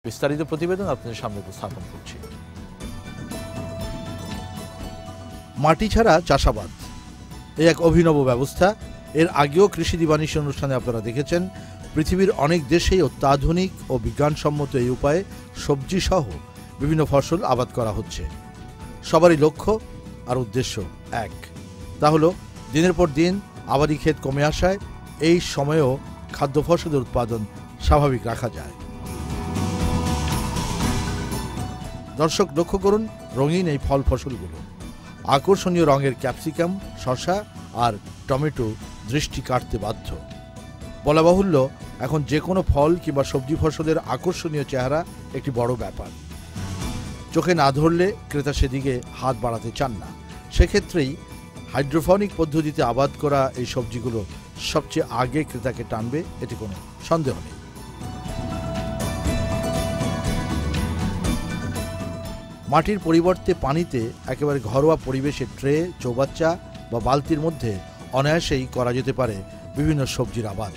বিস্তারিত প্রতিবেদন আপনাদের সামনে উপস্থাপন করছি। মাটি ছাড়া চাষাবাদ এই এক অভিনব ব্যবস্থা। এর আগেও কৃষি দিবানিশ অনুষ্ঠানে আপনারা দেখেছেন পৃথিবীর অনেক দেশেই অত্যাধুনিক ও বিজ্ঞানসম্মত এই উপায়ে সবজি সহ বিভিন্ন ফসল আবাদ করা হচ্ছে। সবারই লক্ষ্য আর উদ্দেশ্য এক, তা হলো দিনের পর দিন আবাদি ক্ষেত কমে আসায় এই সময়েও খাদ্য ফসলের উৎপাদন স্বাভাবিক রাখা যায়। দর্শক লক্ষ্য করুন রঙিন এই ফল ফসলগুলো। আকর্ষণীয় রঙের ক্যাপসিকাম, শসা আর টমেটো দৃষ্টি কাটতে বাধ্য। বলা বাহুল্য, এখন যে কোনো ফল কিংবা সবজি ফসলের আকর্ষণীয় চেহারা একটি বড় ব্যাপার। চোখে না ধরলে ক্রেতা সেদিকে হাত বাড়াতে চান না। সেক্ষেত্রেই হাইড্রোফনিক পদ্ধতিতে আবাদ করা এই সবজিগুলো সবচেয়ে আগে ক্রেতাকে টানবে, এতে কোনো সন্দেহ নেই। মাটির পরিবর্তে পানিতে একেবারে ঘরোয়া পরিবেশে ট্রে, চৌবাচ্চা বা বালতির মধ্যে অনায়াসেই করা যেতে পারে বিভিন্ন সবজির আবাদ।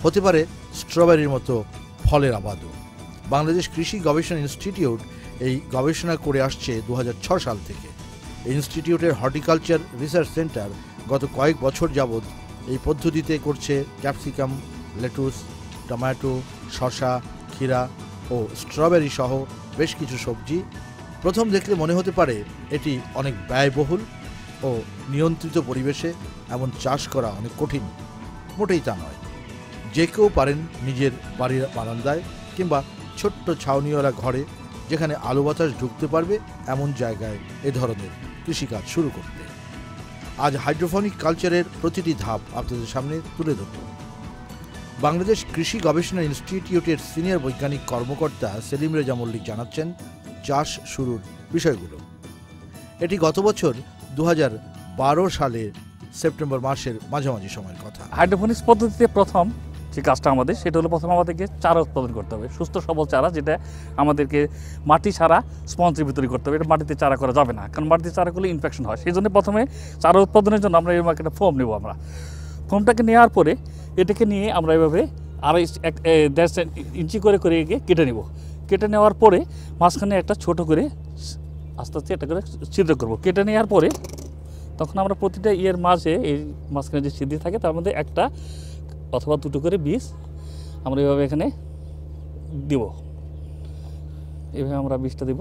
হতে পারে স্ট্রবেরির মতো ফলের আবাদও। বাংলাদেশ কৃষি গবেষণা ইনস্টিটিউট এই গবেষণা করে আসছে 2006 সাল থেকে। এই ইনস্টিটিউটের হর্টিকালচার রিসার্চ সেন্টার গত কয়েক বছর যাবৎ এই পদ্ধতিতে করছে ক্যাপসিকাম, লেটুস, টমেটো, শসা, ক্ষীরা ও স্ট্রবেরি সহ বেশ কিছু সবজি। প্রথম দেখলে মনে হতে পারে এটি অনেক ব্যয়বহুল ও নিয়ন্ত্রিত পরিবেশে এমন চাষ করা অনেক কঠিন। মোটেই তা নয়। যে কেউ পারেন নিজের বাড়ির বারান্দায় কিংবা ছোট্ট ছাউনিওয়ালা ঘরে, যেখানে আলো বাতাস ঢুকতে পারবে এমন জায়গায় এ ধরনের কৃষিকাজ শুরু করতে। আজ হাইড্রোফনিক কালচারের প্রতিটি ধাপ আপনাদের সামনে তুলে ধরব। বাংলাদেশ কৃষি গবেষণা ইনস্টিটিউটের সিনিয়র বৈজ্ঞানিক কর্মকর্তা সেলিম রেজা মল্লিক জানাচ্ছেন চাষ শুরুর বিষয়গুলো। এটি গত বছর 2012 সালের সেপ্টেম্বর মাসের মাঝামাঝি সময়ের কথা। হাইড্রোফোনিক্স পদ্ধতিতে প্রথম যে কাজটা আমাদের, সেটা হলো প্রথম আমাদেরকে চারা উৎপাদন করতে হবে, সুস্থ সবল চারা, যেটা আমাদেরকে মাটি ছাড়া স্পঞ্জের ভিতরে করতে হবে। এটা মাটিতে চারা করা যাবে না, কারণ মাটিতে চারা করলে ইনফেকশন হয়। সেই জন্য প্রথমে চারা উৎপাদনের জন্য আমরা এরকম একটা ফোম নেব। আমরা ফোমটাকে নেওয়ার পরে এটাকে নিয়ে আমরা এভাবে 1.5 ইঞ্চি করে করে কেটে নেব। কেটে নেওয়ার পরে মাঝখানে একটা ছোট করে আস্তে আস্তে একটা করে ছিদ্র করব। কেটে নেওয়ার পরে তখন আমরা প্রতিটা ইয়ের মাঝে, এই মাঝখানে যে ছিদ্র থাকে তার মধ্যে একটা অথবা দুটো করে বীজ আমরা এভাবে এখানে দিব। এভাবে আমরা বীজটা দিব,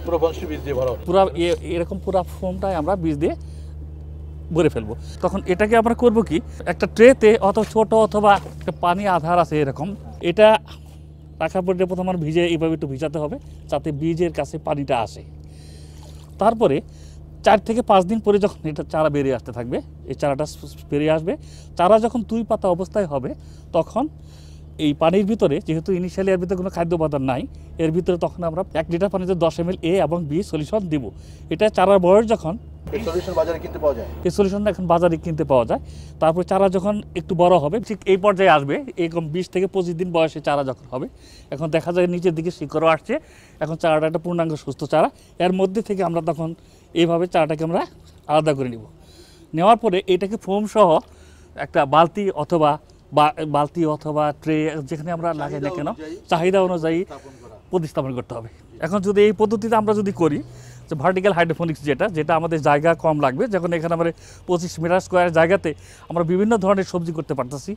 পুরো বীজ দিয়ে ভরা, পুরো এরকম পুরো ফোমটাই আমরা বীজ দিয়ে ভরে ফেলবো। তখন এটাকে আমরা করব কি, একটা ট্রেতে অত ছোট অথবা একটা পানি আধার আছে এরকম, এটা রাখার পরে প্রথম আমরা ভিজে এইভাবে একটু ভিজাতে হবে যাতে বীজের কাছে পানিটা আসে। তারপরে 4 থেকে 5 দিন পরে যখন এটা চারা বেরিয়ে আসতে থাকবে, এই চারাটা বেরিয়ে আসবে, চারা যখন 2 পাতা অবস্থায় হবে, তখন এই পানির ভিতরে, যেহেতু ইনিশিয়ালি এর ভিতরে কোনো খাদ্য উপাদান নাই, এর ভিতরে তখন আমরা 1 লিটার পানিতে 10 ml A এবং B সলিউশন দিব। এটা চারার বয়স যখন, এই সলিউশন বাজারে কিনতে পাওয়া যায়, এই সলিউশনটা এখন বাজারে কিনতে পাওয়া যায়। তারপর চারা যখন একটু বড় হবে, ঠিক এই পর্যায়ে আসবে, এরকম 20 থেকে 25 দিন বয়সে চারা যখন হবে, এখন দেখা যায় নিচের দিকে শিকড়ও আসছে। এখন চারাটা একটা পূর্ণাঙ্গ সুস্থ চারা। এর মধ্যে থেকে আমরা তখন এইভাবে চারাটাকে আমরা আলাদা করে নিব। নেওয়ার পরে এটাকে ফোম সহ একটা বালতি অথবা ট্রে, যেখানে আমরা লাগাই না কেন, চাহিদা অনুযায়ী প্রতিস্থাপন করতে হবে। এখন যদি এই পদ্ধতিতে আমরা যদি করি, যে ভার্টিক্যাল হাইড্রোফোনিক্স, যেটা আমাদের জায়গা কম লাগবে, যখন এখানে আমরা 25 মিটার স্কোয়ার জায়গাতে আমরা বিভিন্ন ধরনের সবজি করতে পারতেছি।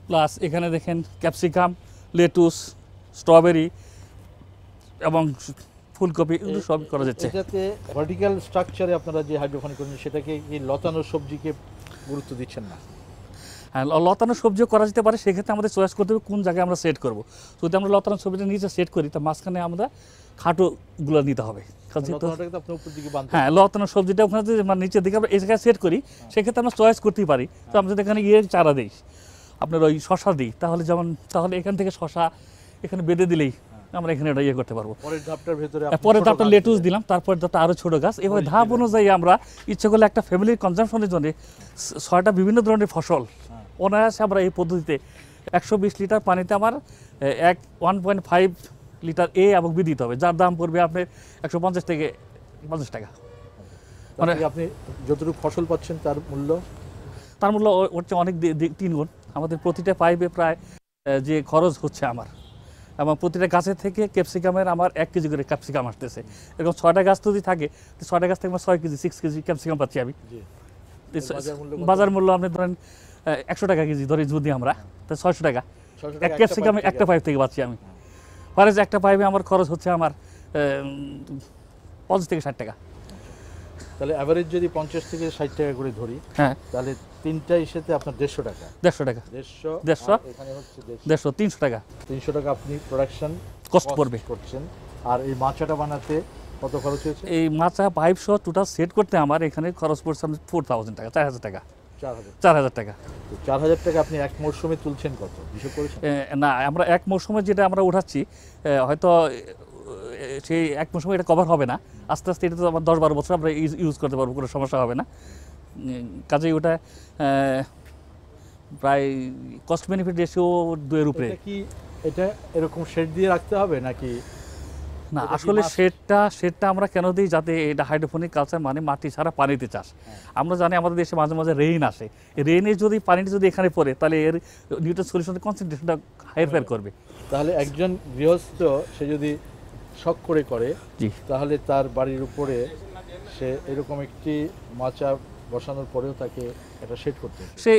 প্লাস এখানে দেখেন ক্যাপসিকাম, লেটুস, স্ট্রবেরি এবং ফুলকপি, এগুলো সব করা যাচ্ছে। এটাতে ভার্টিক্যাল স্ট্রাকচারে আপনারা যে হাইড্রোফনিক করেন, সেটাকে কি লতানো সবজিকে গুরুত্ব দিচ্ছেন না? হ্যাঁ, লতানো সবজিও করা যেতে পারে। সেক্ষেত্রে আমাদের চয়েস করতে হবে কোন জায়গায় আমরা সেট করব। যদি আমরা লতানো সবজিটা নিচে সেট করি, তার মাঝখানে আমরা খাটোগুলো নিতে হবে। হ্যাঁ, লতানো সবজিটা ওখানে যদি নিচের দিকে আমরা এই জায়গায় সেট করি, সেক্ষেত্রে আমরা চয়েস করতেই পারি। তো আমরা যদি এখানে চারা দিই, আপনার ওই শশা দিই, তাহলে এখান থেকে শশা এখানে বেঁধে দিলেই আমরা এখানে এটা করতে পারবো। পরের ধাপটা লেটুস দিলাম, তারপরে ধাপটা আরও ছোটো গাছ। এভাবে ধাপ অনুযায়ী আমরা ইচ্ছে করলে একটা ফ্যামিলির কনজামশনের জন্য 6টা বিভিন্ন ধরনের ফসল অনায়াসে আমরা এই পদ্ধতিতে 120 লিটার পানিতে আমার 1.5 লিটার A এবং B দিতে হবে, যার দাম পড়বে আপনার 150 থেকে 50 টাকা। মানে আপনি যতটুকু ফসল পাচ্ছেন তার মূল্য হচ্ছে অনেক 3 গুণ। আমাদের প্রতিটা পাইপে প্রায় যে খরচ হচ্ছে আমার এবং প্রতিটা গাছের থেকে ক্যাপসিকামের আমার 1 কেজি করে ক্যাপসিকাম আসতেছে। এরকম 6টা গাছ যদি থাকে তো 6টা গাছ থেকে আমার 6 কেজি 6 কেজি ক্যাপসিকাম পাচ্ছি আমি। বাজার মূল্য আপনি ধরেন 100 টাকা কেজি ধরি যদি আমরা, তো 600 টাকা এক ক্যাপসিকামে একটা পাইপ থেকে পাচ্ছি আমি। ফরেজ একটা পাইপে আমার খরচ হচ্ছে আমার 50 থেকে 60 টাকা। তাহলে অ্যাভারেজ যদি 50 থেকে 60 টাকা করে ধরি, হ্যাঁ, তাহলে তিনটা ইসেতে আপনার 150 টাকা। 150 টাকা, 150 এখানে হচ্ছে 150 300 টাকা 300 টাকা আপনি প্রোডাকশন কষ্ট পড়বে করছেন। আর এই মাচাটা বানাতে কত খরচ হয়েছে? এই মাচা পাইপ সহ টোটাল সেট করতে আমার এখানে খরচ পড়ছে 4000 টাকা, 4000 টাকা, 4000 টাকা। তো 4000 টাকা আপনি এক মরশুমে তুলছেন কত হিসাব করেছেন? না, আমরা এক মৌসুমে যেটা আমরা উঠাচ্ছি হয়তো সেই এক মৌসুমে এটা কভার হবে না, আস্তে আস্তে এটা তো আমার 10-12 বছর আমরা ইউজ করতে পারবো, কোনো সমস্যা হবে না। কাজেই ওটা প্রায় কস্ট বেনিফিট রেশিও 2 এর উপরে। এটা এরকম শেড দিয়ে রাখতে হবে নাকি? না, আসলে শেডটা আমরা কেন দিই, যাতে এটা হাইড্রোপনিক কালচার মানে মাটি ছাড়া পানিতে চাষ। আমরা জানি আমাদের দেশে মাঝে মাঝে রেইন আসে, রেইনে যদি পানিটা যদি এখানে পড়ে তাহলে এর নিউট্রিয়েন্ট সলিউশনের কনসেন্ট্রেশনটা হাইফার করবে। তাহলে একজন গৃহস্থ সে যদি শখ করে তাহলে তার বাড়ির উপরে সে এরকম একটি মাচা বসানোর পরেও তাকে একটা শেড করতে হবে। সে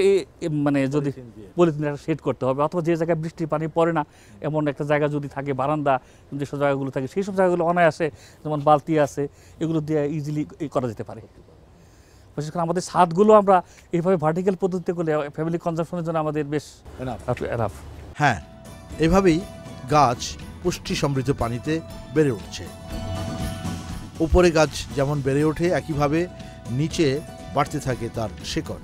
মানে যদি পলিথিন একটা শেড করতে হবে, অথবা যে জায়গায় বৃষ্টির পানি পড়ে না এমন একটা জায়গা যদি থাকে, বারান্দা যেসব জায়গাগুলো থাকে সেই সব জায়গাগুলো অনায়াসে, যেমন বালতি আছে, এগুলো দিয়ে ইজিলি করা যেতে পারে। বিশেষ করে আমাদের ছাদগুলো আমরা এইভাবে ভার্টিক্যাল পদ্ধতিতে করলে ফ্যামিলি কনজাম্পশনের জন্য আমাদের বেশ এনাফ। হ্যাঁ, এভাবেই গাছ পুষ্টি সমৃদ্ধ পানিতে বেড়ে উঠছে। উপরে গাছ যেমন বেড়ে ওঠে, একইভাবে নিচে বাড়তে থাকে তার শেকড়।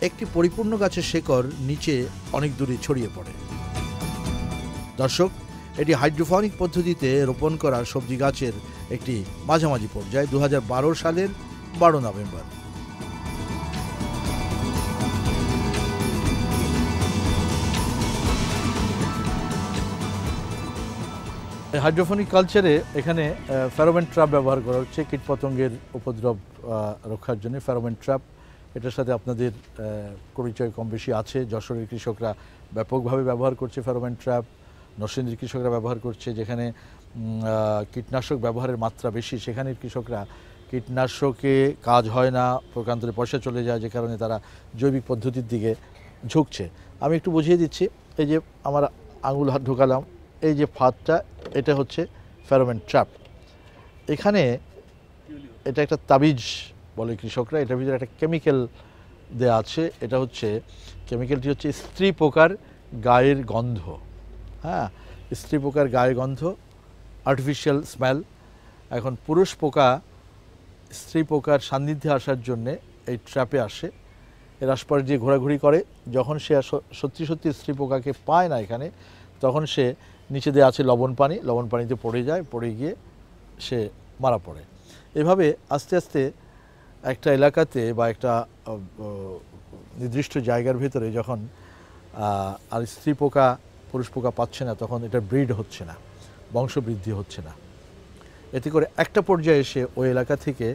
একটি পরিপূর্ণ গাছের শেকড় নিচে অনেক দূরে ছড়িয়ে পড়ে। দর্শক, এটি হাইড্রোপনিক পদ্ধতিতে রোপণ করা সবজি গাছের একটি মাঝামাঝি পর্যায়ে 2012 সালের 12 নভেম্বর। হাইড্রোপনিক কালচারে এখানে ফেরোমন ট্র্যাপ ব্যবহার করা হচ্ছে কীটপতঙ্গের উপদ্রব রক্ষার জন্য। ফেরোমন ট্র্যাপ, এটার সাথে আপনাদের পরিচয় কম বেশি আছে। যশোরের কৃষকরা ব্যাপকভাবে ব্যবহার করছে ফেরোমন ট্র্যাপ, নরসিংদীর কৃষকরা ব্যবহার করছে। যেখানে কীটনাশক ব্যবহারের মাত্রা বেশি, সেখানের কৃষকরা কীটনাশকে কাজ হয় না, প্রকান্তরে পয়সা চলে যায়, যে কারণে তারা জৈবিক পদ্ধতির দিকে ঝুঁকছে। আমি একটু বুঝিয়ে দিচ্ছি। এই যে আমার আঙুল হাত ঢোকালাম, এই যে ফাঁদটা, এটা হচ্ছে ফেরোমন ট্র্যাপ। এখানে এটা একটা তাবিজ বলে কৃষকরা, এটার ভিতরে একটা কেমিক্যাল দেওয়া আছে। এটা হচ্ছে কেমিক্যালটি হচ্ছে স্ত্রী পোকার গায়ের গন্ধ। হ্যাঁ, স্ত্রী পোকার গায়ের গন্ধ, আর্টিফিশিয়াল স্মেল। এখন পুরুষ পোকা স্ত্রী পোকার সান্নিধ্যে আসার জন্যে এই ট্র্যাপে আসে, এর আশপাশ দিয়ে ঘোরাঘুরি করে। যখন সে সত্যি সত্যি স্ত্রী পোকাকে পায় না এখানে, তখন সে নিচে দেওয়া আছে লবণ পানিতে পড়ে যায়, পড়ে গিয়ে সে মারা পড়ে। এভাবে আস্তে আস্তে একটা এলাকাতে বা একটা নির্দিষ্ট জায়গার ভেতরে যখন আর স্ত্রী পোকা পুরুষ পোকা পাচ্ছে না, তখন এটা ব্রিড হচ্ছে না, বংশবৃদ্ধি হচ্ছে না। এতে করে একটা পর্যায়ে এসে ওই এলাকা থেকে